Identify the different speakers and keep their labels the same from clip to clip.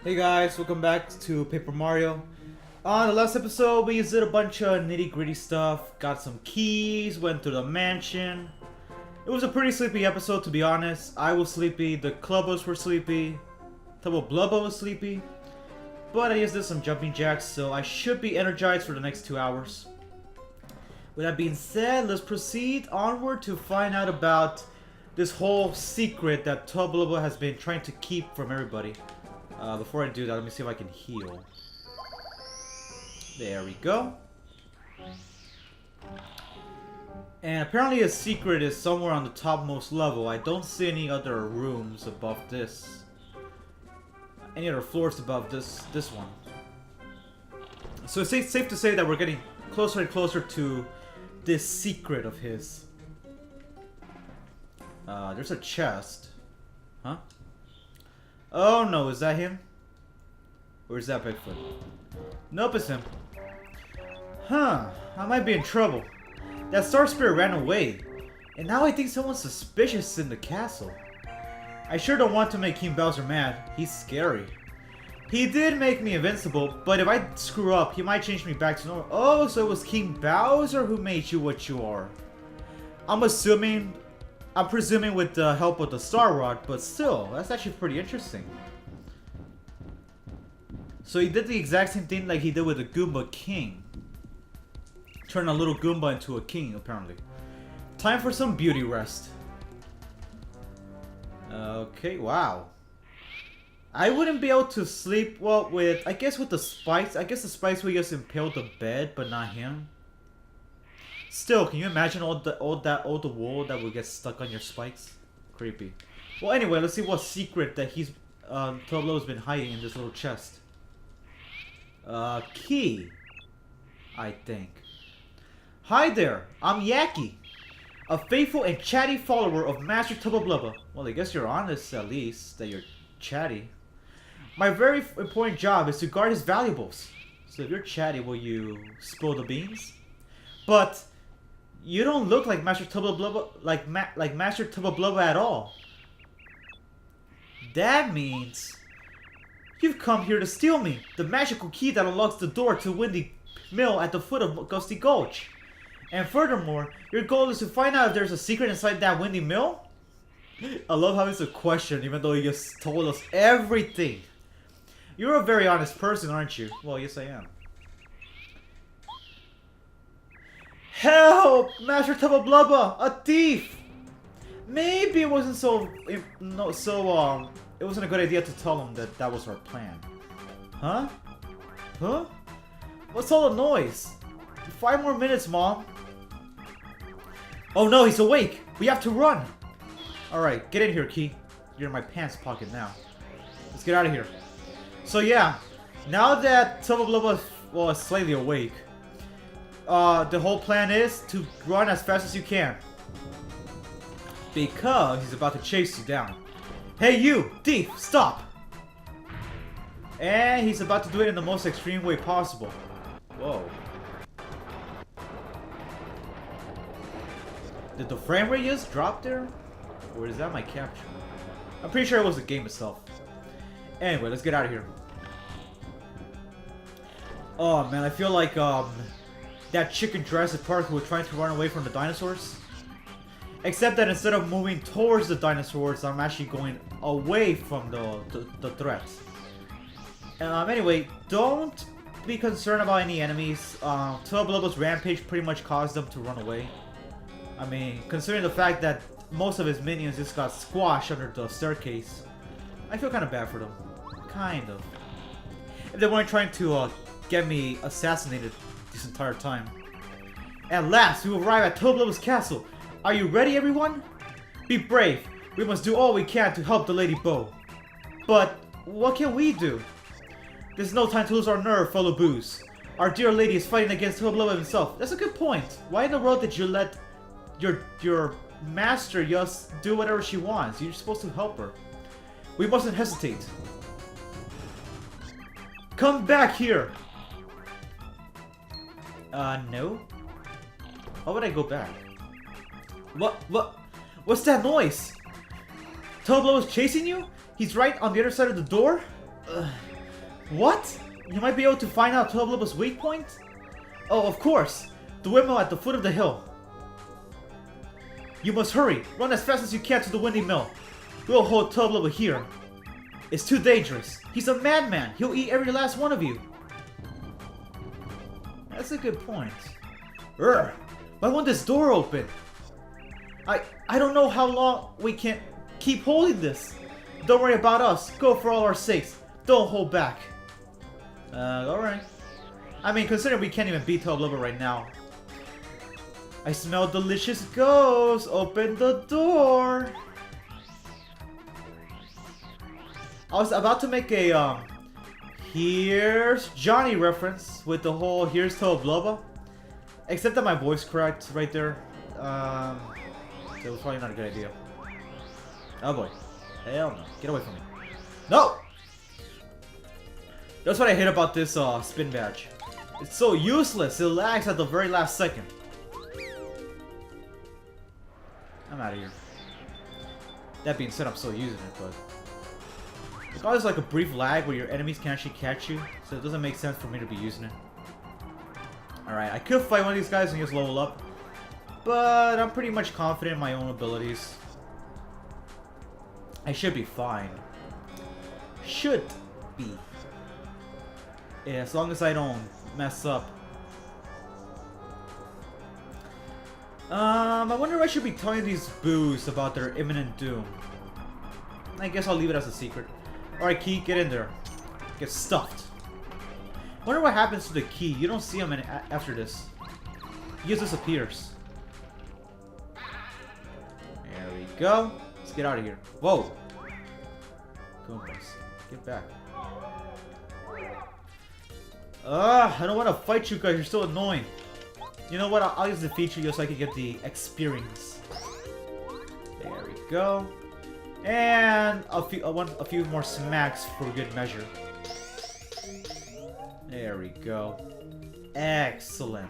Speaker 1: Hey guys, welcome back to Paper Mario. On the last episode, we did a bunch of nitty-gritty stuff, got some keys, went to the mansion. It was a pretty sleepy episode, to be honest. I was sleepy, the clubbers were sleepy, Tubbo Blubbo was sleepy. But I just did some jumping jacks, so I should be energized for the next 2 hours. With that being said, let's proceed onward to find out about this whole secret that Tubbo Blubbo has been trying to keep from everybody. Before I do that, let me see if I can heal. There we go. And apparently a secret is somewhere on the topmost level. I don't see any other rooms above this. Any other floors above this one. So it's safe to say that we're getting closer and closer to this secret of his. There's a chest. Huh? Oh no, is that him? Or is that Bigfoot? Nope, it's him. Huh, I might be in trouble. That Star Spirit ran away, and now I think someone's suspicious in the castle. I sure don't want to make King Bowser mad. He's scary. He did make me invincible, but if I screw up, he might change me back to normal. Oh, so it was King Bowser who made you what you are. I'm presuming with the help of the Star Rod, but still, that's actually pretty interesting. So he did the exact same thing like he did with the Goomba King. Turn a little Goomba into a king, apparently. Time for some beauty rest. Okay, wow. I wouldn't be able to sleep well with, I guess with the spikes. I guess the spikes would just impale the bed, but not him. Still, can you imagine all the wool that would get stuck on your spikes? Creepy. Well, anyway, let's see what secret that Tublo's been hiding in this little chest. Key, I think. Hi there, I'm Yaki, a faithful and chatty follower of Master Tubbo Blubbo. Well, I guess you're honest at least that you're chatty. My very important job is to guard his valuables. So if you're chatty, will you spill the beans? But you don't look like Master Tubbo Blubbo, like Master Tubbo Blubbo at all. That means you've come here to steal me, the magical key that unlocks the door to Windy Mill at the foot of Gusty Gulch. And furthermore, your goal is to find out if there's a secret inside that Windy Mill? I love how it's a question, even though he just told us everything. You're a very honest person, aren't you? Well, yes I am. Help! Master Tubbo Blubbo! A thief! Maybe it wasn't it wasn't a good idea to tell him that that was our plan. Huh? Huh? What's all the noise? 5 more minutes, Mom. Oh no, he's awake! We have to run! Alright, get in here, Key. You're in my pants pocket now. Let's get out of here. So yeah, now that Tubbo Blubbo is slightly awake, the whole plan is to run as fast as you can. Because he's about to chase you down. Hey you, thief, stop! And he's about to do it in the most extreme way possible. Whoa. Did the frame rate just drop there? Or is that my capture? I'm pretty sure it was the game itself. Anyway, let's get out of here. Oh man, I feel like that chicken Jurassic Park who was trying to run away from the dinosaurs. Except that instead of moving towards the dinosaurs, I'm actually going away from the threats. Anyway, don't be concerned about any enemies. Tubbo Blubbo's rampage pretty much caused them to run away. I mean, considering the fact that most of his minions just got squashed under the staircase, I feel kind of bad for them. Kind of. If they weren't trying to get me assassinated this entire time. At last, we arrive at Tubbo Blubbo's castle. Are you ready, everyone? Be brave. We must do all we can to help the Lady Bow. But what can we do? There's no time to lose our nerve, fellow boos. Our dear lady is fighting against Tubbo Blubbo himself. That's a good point. Why in the world did you let your master just do whatever she wants? You're supposed to help her. We mustn't hesitate. Come back here! No? Why would I go back? What's that noise? Tubbo is chasing you? He's right on the other side of the door? What? You might be able to find out Tubluba's weak point? Oh, of course! The windmill at the foot of the hill. You must hurry! Run as fast as you can to the Windy Mill. We'll hold Tubluba here. It's too dangerous. He's a madman. He'll eat every last one of you. That's a good point. Urgh! Why won't this door open? I don't know how long we can keep holding this. Don't worry about us. Go for all our sakes. Don't hold back. Alright. I mean, considering we can't even beat Tubluba right now. I smell delicious ghosts. Open the door. I was about to make a, Here's Johnny reference with the whole Here's Tubluba. Except that my voice cracked right there. It was probably not a good idea. Oh boy. Hell no. Get away from me. No! That's what I hate about this spin badge. It's so useless. It lags at the very last second. I'm out of here. That being said, I'm still using it, but it's always like a brief lag where your enemies can actually catch you, so it doesn't make sense for me to be using it. Alright, I could fight one of these guys and just level up, but I'm pretty much confident in my own abilities. I should be fine. Should be. Yeah, as long as I don't mess up. I wonder if I should be telling these boos about their imminent doom. I guess I'll leave it as a secret. Alright, Key, get in there. Get stuffed. Wonder what happens to the Key. You don't see him after this. He just disappears. There we go. Let's get out of here. Whoa. Goombas. Get back. I don't want to fight you guys. You're so annoying. You know what? I'll use the feature just so I can get the experience. There we go. And I want a few more smacks for good measure. There we go. Excellent.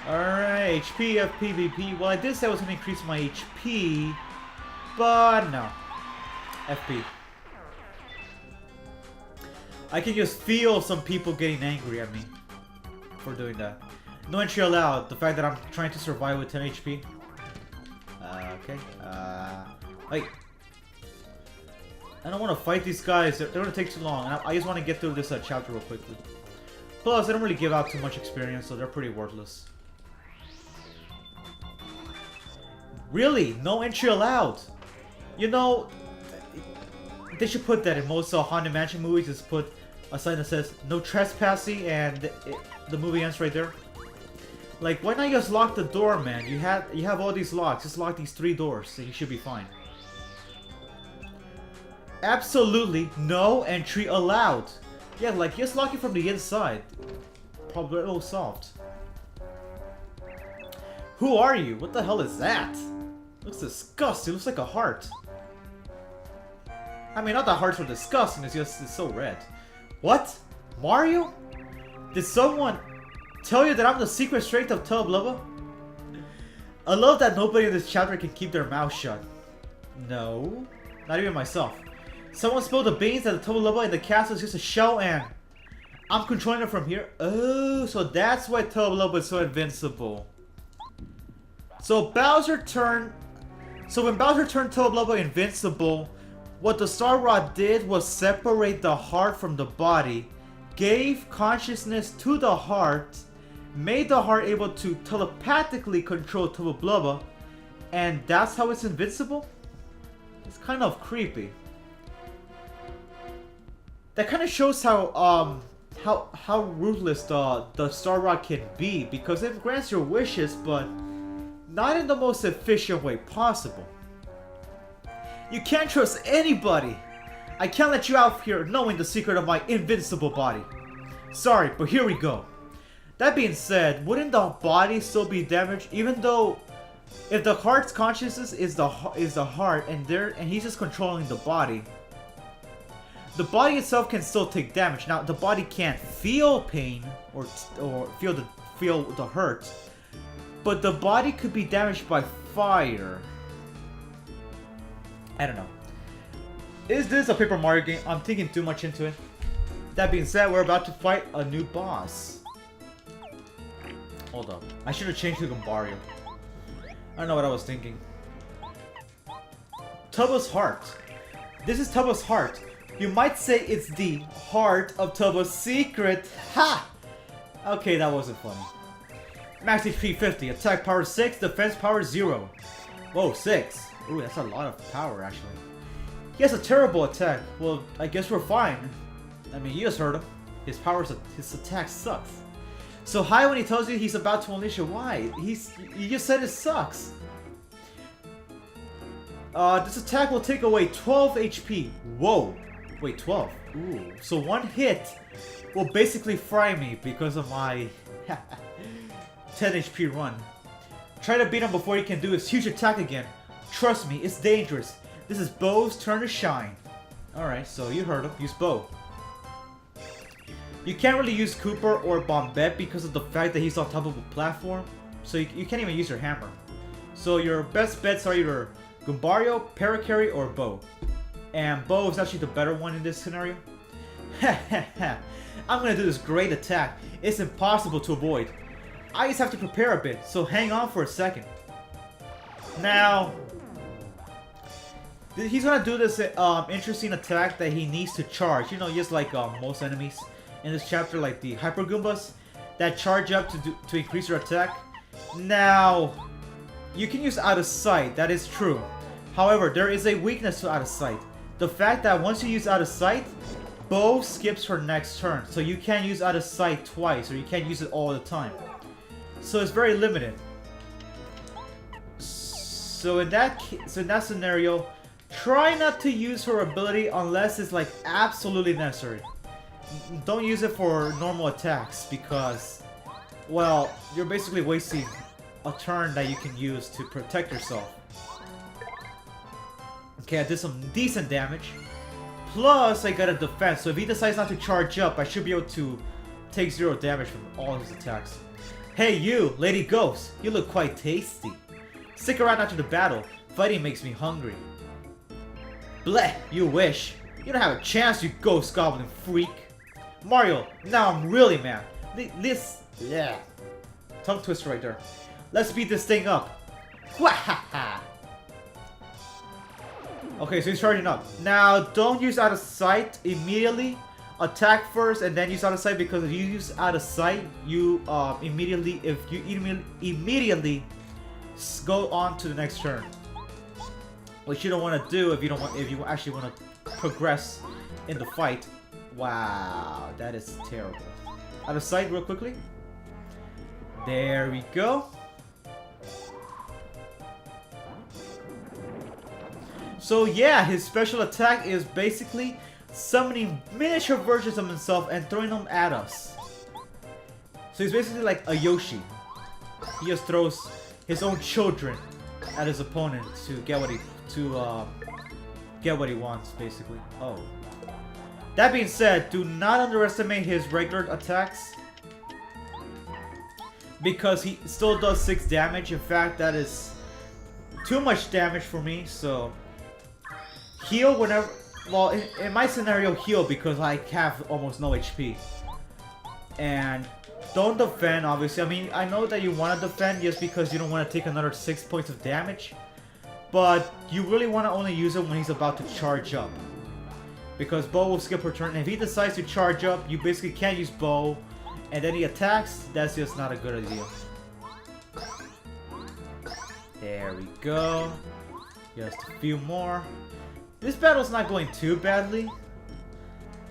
Speaker 1: Alright, HP of PvP. Well, I did say I was going to increase my HP, but no. FP. I can just feel some people getting angry at me for doing that. No entry allowed. The fact that I'm trying to survive with 10 HP. Okay. Like, I don't want to fight these guys. They're going to take too long. I just want to get through this chapter real quickly. Plus, they don't really give out too much experience, so they're pretty worthless. Really? No entry allowed? You know, they should put that in most Haunted Mansion movies. Just put a sign that says no trespassing, and the movie ends right there. Like, why not just lock the door, man? You have all these locks. Just lock these 3 doors, and you should be fine. Absolutely no entry allowed. Yeah, like, just lock it from the inside. Problem solved. Who are you? What the hell is that? Looks disgusting. It looks like a heart. I mean, not that hearts are disgusting, it's just it's so red. What? Mario? Did someone tell you that I'm the secret strength of Tubluba? I love that nobody in this chapter can keep their mouth shut. No. Not even myself. Someone spilled the beans that the Tubluba in the castle is just a shell, and I'm controlling it from here. Oh, so that's why Tubluba is so invincible. So when Bowser turned Tubluba invincible, what the Star Rod did was separate the heart from the body, gave consciousness to the heart, made the heart able to telepathically control Tubluba, and that's how it's invincible? It's kind of creepy. That kind of shows how ruthless the Star Rod can be, because it grants your wishes, but not in the most efficient way possible. You can't trust anybody. I can't let you out here knowing the secret of my invincible body. Sorry, but here we go. That being said, wouldn't the body still be damaged, even though if the heart's consciousness is the heart and he's just controlling the body itself can still take damage. Now the body can't feel pain or feel the hurt, but the body could be damaged by fire. I don't know. Is this a Paper Mario game? I'm thinking too much into it. That being said, we're about to fight a new boss. Hold up. I should have changed to Goombario. I don't know what I was thinking. Tubbo's Heart. This is Tubbo's Heart. You might say it's the heart of Tubbo's secret. Ha! Okay, that wasn't funny. Max HP 50, attack power 6, defense power 0. Whoa, 6. Ooh, that's a lot of power actually. He has a terrible attack. Well, I guess we're fine. I mean, you just heard him. His attack sucks. So high when he tells you he's about to unleash a Y. You just said it sucks. This attack will take away 12 HP. Whoa. Wait, 12. Ooh. So one hit will basically fry me because of my 10 HP run. Try to beat him before he can do his huge attack again. Trust me, it's dangerous. This is Bow's turn to shine. Alright, so you heard him. Use Bow. You can't really use Kooper or Bombette because of the fact that he's on top of a platform. So you can't even use your hammer. So your best bets are either Goombario, Parakarry, or Bow. And Bow is actually the better one in this scenario. I'm gonna do this great attack. It's impossible to avoid. I just have to prepare a bit, so hang on for a second. Now, he's gonna do this interesting attack that he needs to charge. You know, just like most enemies in this chapter, like the Hyper Goombas that charge up to increase your attack. Now, you can use Out of Sight. That is true. However, there is a weakness to Out of Sight. The fact that once you use Out of Sight, Bow skips her next turn, so you can't use Out of Sight twice, or you can't use it all the time. So it's very limited. So in that scenario, try not to use her ability unless it's like absolutely necessary. Don't use it for normal attacks because, well, you're basically wasting a turn that you can use to protect yourself. Okay, I did some decent damage. Plus, I got a defense, so if he decides not to charge up, I should be able to take 0 damage from all his attacks. Hey you, Lady Ghost, you look quite tasty. Stick around after the battle. Fighting makes me hungry. Bleh, you wish. You don't have a chance, you ghost goblin freak. Mario, now I'm really mad. Yeah. Tongue twister right there. Let's beat this thing up. Wahaha. Okay, so he's charging up. Now, don't use Out of Sight immediately. Attack first and then use Out of Sight, because if you use Out of Sight, you immediately go on to the next turn. Which you don't want to do if you actually want to progress in the fight. Wow, that is terrible. Out of Sight real quickly. There we go. So yeah, his special attack is basically summoning miniature versions of himself and throwing them at us. So he's basically like a Yoshi. He just throws his own children at his opponent to get what he wants, basically. Oh. That being said, do not underestimate his regular attacks, because he still does 6 damage. In fact, that is too much damage for me, so heal whenever. Well, in my scenario, heal because I have almost no HP. And don't defend, obviously. I mean, I know that you want to defend just because you don't want to take another 6 points of damage. But you really want to only use it when he's about to charge up. Because Bow will skip her turn. And if he decides to charge up, you basically can't use Bow. And then he attacks. That's just not a good idea. There we go. Just a few more. This battle's not going too badly.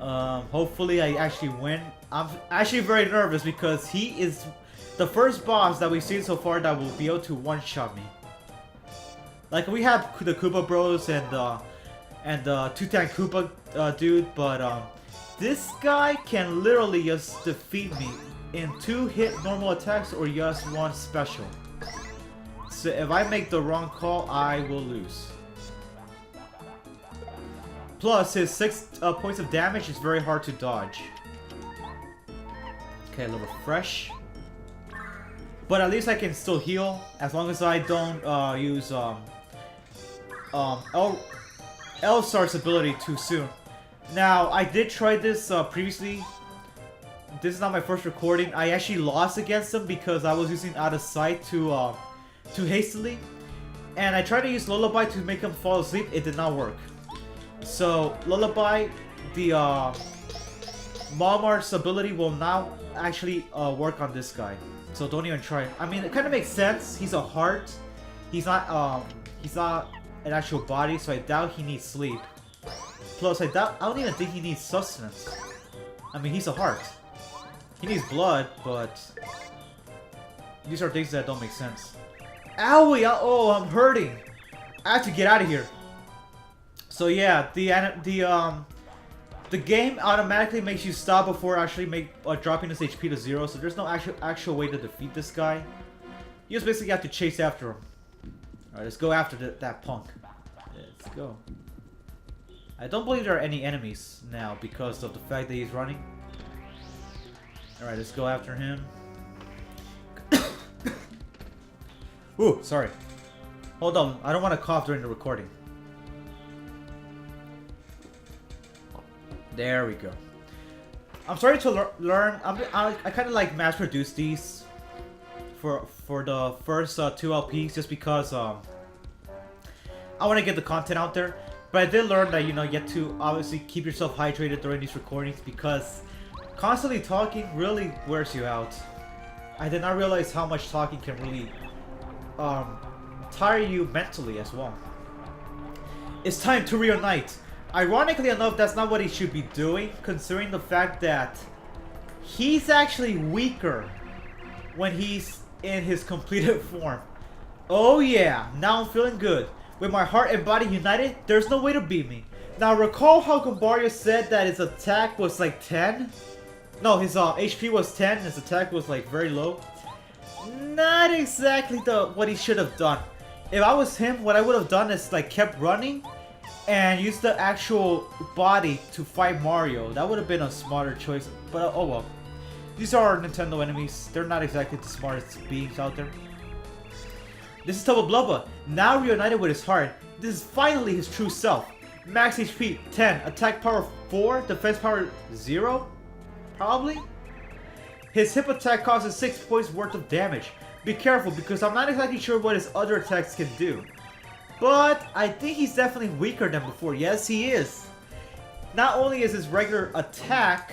Speaker 1: Hopefully I actually win. I'm actually very nervous because he is the first boss that we've seen so far that will be able to one-shot me. Like, we have the Koopa Bros and Two-Tank Koopa dude, but this guy can literally just defeat me in 2 hit normal attacks or just 1 special. So if I make the wrong call, I will lose. Plus, his 6 points of damage is very hard to dodge. Okay, a little refresh. But at least I can still heal, as long as I don't use L-Star's ability too soon. Now, I did try this previously. This is not my first recording. I actually lost against him because I was using Out of Sight too hastily. And I tried to use Lullaby to make him fall asleep. It did not work. So, Lullaby, the Malmar's ability will now actually work on this guy. So don't even try. I mean, it kind of makes sense. He's a heart. He's not an actual body, so I doubt he needs sleep. Plus, I don't even think he needs sustenance. I mean, he's a heart. He needs blood, but these are things that don't make sense. Owie! Oh, I'm hurting. I have to get out of here. So yeah, the game automatically makes you stop before actually dropping his HP to 0. So there's no actual way to defeat this guy. You just basically have to chase after him. All right, let's go after that punk. Let's go. I don't believe there are any enemies now because of the fact that he's running. Alright, let's go after him. Ooh, sorry. Hold on, I don't want to cough during the recording. There we go. I'm starting to learn. I kind of like mass produce these for the first 2 LPs just because I want to get the content out there. But I did learn that, you know, you have to obviously keep yourself hydrated during these recordings because constantly talking really wears you out. I did not realize how much talking can really tire you mentally as well. It's time to reunite. Ironically enough, that's not what he should be doing, considering the fact that he's actually weaker when he's in his completed form. Oh yeah, now I'm feeling good. With my heart and body united, there's no way to beat me. Now recall how Goombario said that his attack was like 10? No, his HP was 10, his attack was like very low. Not exactly what he should have done. If I was him, what I would have done is like kept running and used the actual body to fight Mario. That would have been a smarter choice, but oh well. These are Nintendo enemies. They're not exactly the smartest beings out there. This is Tubba Blubba, now reunited with his heart. This is finally his true self. Max HP 10, attack power 4, defense power 0? Probably? His hip attack causes 6 points worth of damage. Be careful because I'm not exactly sure what his other attacks can do. But I think he's definitely weaker than before. Yes, he is. Not only is his regular attack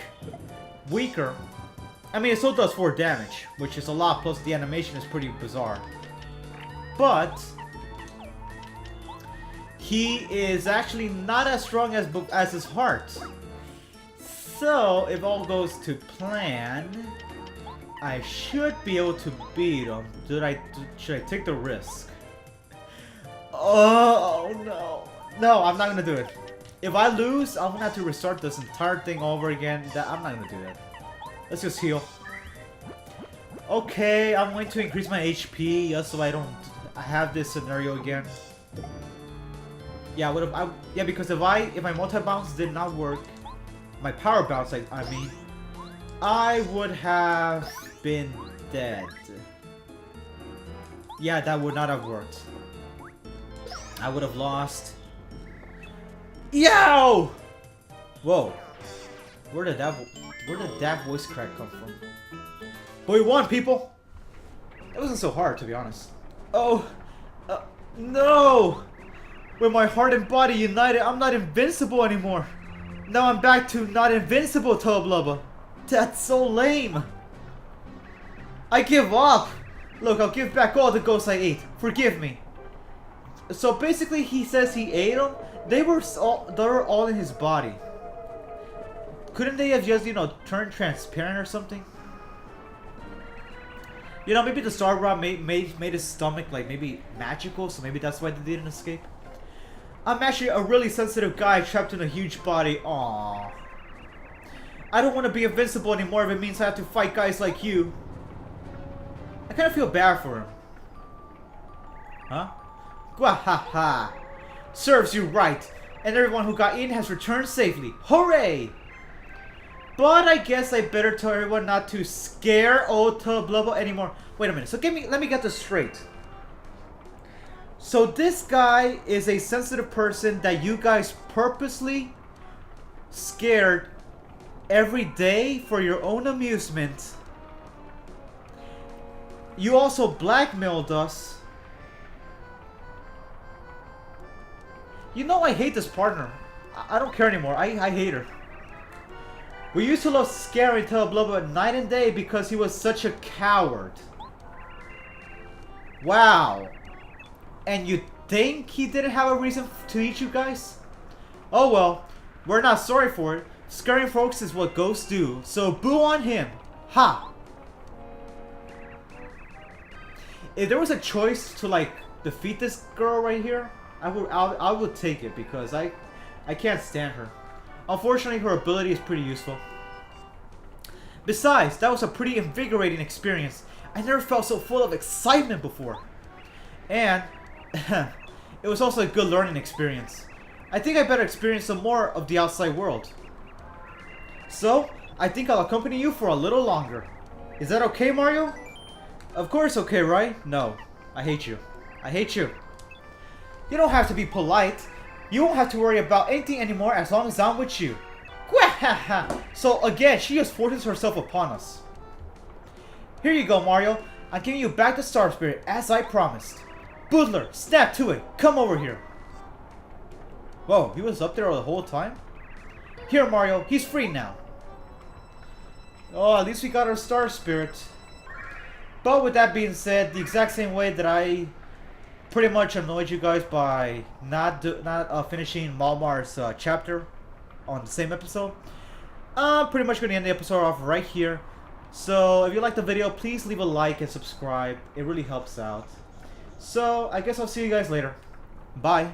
Speaker 1: weaker, I mean it still does 4 damage, which is a lot, plus the animation is pretty bizarre. But he is actually not as strong as his heart. So if all goes to plan, I should be able to beat him. Should I take the risk? Oh no. No, I'm not gonna do it. If I lose, I'm gonna have to restart this entire thing over again. I'm not gonna do that. Let's just heal. Okay, I'm going to increase my HP just so I don't have this scenario again. Yeah, because if my multi-bounce did not work, my power bounce, I mean, I would have been dead. Yeah, that would not have worked. I would have lost. Yow! Whoa. Where did that voice crack come from? But we won, people! It wasn't so hard, to be honest. Oh, no! With my heart and body united, I'm not invincible anymore. Now I'm back to not invincible, Tubba Blubba. That's so lame. I give up. Look, I'll give back all the ghosts I ate. Forgive me. So basically, he says he ate them. They were all in his body. Couldn't they have just, you know, turned transparent or something? You know, maybe the Star Rod made his stomach, like, maybe magical, so maybe that's why they didn't escape. I'm actually a really sensitive guy trapped in a huge body. Aww. I don't want to be invincible anymore if it means I have to fight guys like you. I kind of feel bad for him. Huh? Gwahaha. Serves you right. And everyone who got in has returned safely. Hooray! But I guess I better tell everyone not to scare old Tubba Blubba anymore. Wait a minute. So let me get this straight. So this guy is a sensitive person that you guys purposely scared every day for your own amusement. You also blackmailed us. You know I hate this partner. I don't care anymore. I hate her. We used to love scaring Teleblubba night and day because he was such a coward. Wow. And you think he didn't have a reason to eat you guys? Oh well, we're not sorry for it. Scaring folks is what ghosts do, so boo on him. Ha! If there was a choice to like defeat this girl right here, I would take it because I can't stand her. Unfortunately, her ability is pretty useful. Besides, that was a pretty invigorating experience. I never felt so full of excitement before. And it was also a good learning experience. I think I better experience some more of the outside world. So, I think I'll accompany you for a little longer. Is that okay, Mario? Of course okay, right? No. I hate you. I hate you. You don't have to be polite. You won't have to worry about anything anymore as long as I'm with you. So again, she just forces herself upon us. Here you go, Mario. I'm giving you back the Star Spirit as I promised. Boodler, snap to it. Come over here. Whoa, he was up there the whole time? Here, Mario. He's free now. Oh, at least we got our Star Spirit. But with that being said, the exact same way that I pretty much annoyed you guys by not finishing Malmar's chapter on the same episode, I'm pretty much going to end the episode off right here. So if you liked the video, please leave a like and subscribe. It really helps out. So I guess I'll see you guys later. Bye.